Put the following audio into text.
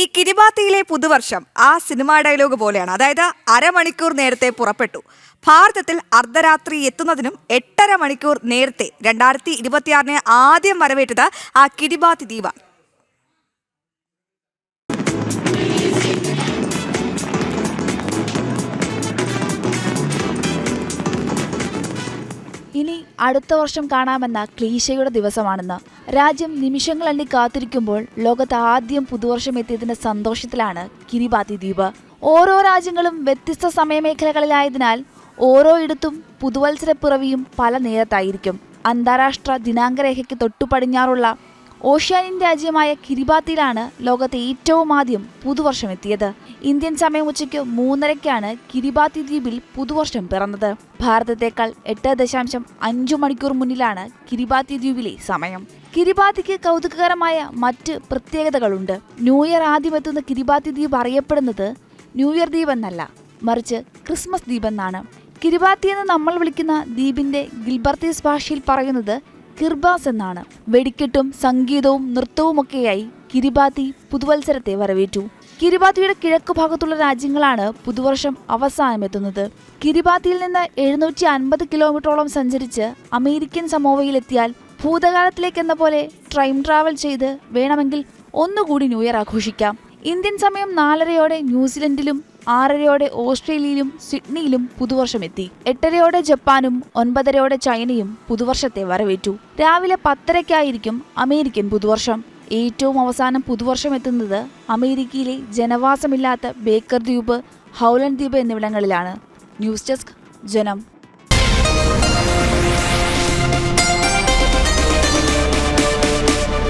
ഈ കിരിബാത്തിയിലെ പുതുവർഷം ആ സിനിമാ ഡയലോഗ് പോലെയാണ്. അതായത് അരമണിക്കൂർ നേരത്തെ പുറപ്പെട്ടു. ഭാരതത്തിൽ അർദ്ധരാത്രി എത്തുന്നതിനും 8.5 മണിക്കൂർ നേരത്തെ 2026 ആദ്യം വരവേറ്റത് ആ കിരിബാത്തി ദ്വീപാണ്. ഇനി അടുത്ത വർഷം കാണാമെന്ന ക്ലീശയുടെ ദിവസമാണെന്ന്. രാജ്യം നിമിഷങ്ങളെണ്ണി കാത്തിരിക്കുമ്പോൾ ലോകത്ത് ആദ്യം പുതുവർഷം എത്തിയതിന്റെ സന്തോഷത്തിലാണ് കിരിബാത്തി ദ്വീപ്. ഓരോ രാജ്യങ്ങളും വ്യത്യസ്ത സമയമേഖലകളിലായതിനാൽ ഓരോയിടത്തും പുതുവത്സരപ്പിറവിയും പല നേരത്തായിരിക്കും. അന്താരാഷ്ട്ര ദിനാങ്കരേഖയ്ക്ക് തൊട്ടു പടിഞ്ഞാറുള്ള ഓഷ്യാനിയൻ രാജ്യമായ കിരിബാത്തിയിലാണ് ലോകത്തെ ഏറ്റവും ആദ്യം പുതുവർഷം എത്തിയത്. ഇന്ത്യൻ സമയം ഉച്ചയ്ക്ക് 3:30-ക്കാണ് കിരിബാത്തി ദ്വീപിൽ പുതുവർഷം പിറന്നത്. ഭാരതത്തേക്കാൾ 8.5 മണിക്കൂർ മുന്നിലാണ് കിരിബാത്തി ദ്വീപിലെ സമയം. കിരിബാത്തിക്ക് കൗതുകകരമായ മറ്റ് പ്രത്യേകതകളുണ്ട്. ന്യൂ ഇയർ ആദ്യം എത്തുന്ന കിരിബാത്തി ദ്വീപ് അറിയപ്പെടുന്നത് ന്യൂ ഇയർ ദ്വീപ് എന്നല്ല, മറിച്ച് ക്രിസ്മസ് ദ്വീപ് എന്നാണ്. കിരിബാത്തി എന്ന് നമ്മൾ വിളിക്കുന്ന ദ്വീപിന്റെ ഗിൽബർത്തീസ് ഭാഷയിൽ പറയുന്നത് കിർബാസ് എന്നാണ്. വെടിക്കെട്ടും സംഗീതവും നൃത്തവുമൊക്കെയായി കിരിബാത്തി പുതുവത്സരത്തെ വരവേറ്റു. കിരിബാത്തിയുടെ കിഴക്കു ഭാഗത്തുള്ള രാജ്യങ്ങളാണ് പുതുവർഷം അവസാനമെത്തുന്നത്. കിരിബാത്തിയിൽ നിന്ന് 750 കിലോമീറ്ററോളം സഞ്ചരിച്ച് അമേരിക്കൻ സമോവയിലെത്തിയാൽ ഭൂതകാലത്തിലേക്കെന്ന പോലെ ടൈം ട്രാവൽ ചെയ്ത് വേണമെങ്കിൽ ഒന്നുകൂടി ന്യൂ ഇയർ ആഘോഷിക്കാം. ഇന്ത്യൻ സമയം 4:30-യോടെ ന്യൂസിലൻഡിലും 6:30-യോടെ ഓസ്ട്രേലിയയിലും സിഡ്നിയിലും പുതുവർഷം എത്തി. 8:30-യോടെ ജപ്പാനും 9:30-യോടെ ചൈനയും പുതുവർഷത്തെ വരവേറ്റു. രാവിലെ 10:30-ക്കായിരിക്കും അമേരിക്കൻ പുതുവർഷം. ഏറ്റവും അവസാനം പുതുവർഷം എത്തുന്നത് അമേരിക്കയിലെ ജനവാസമില്ലാത്ത ബേക്കർ ദ്വീപ്, ഹൗലൻഡ് ദ്വീപ് എന്നിവിടങ്ങളിലാണ്. ന്യൂസ് ഡെസ്ക്, ജനം.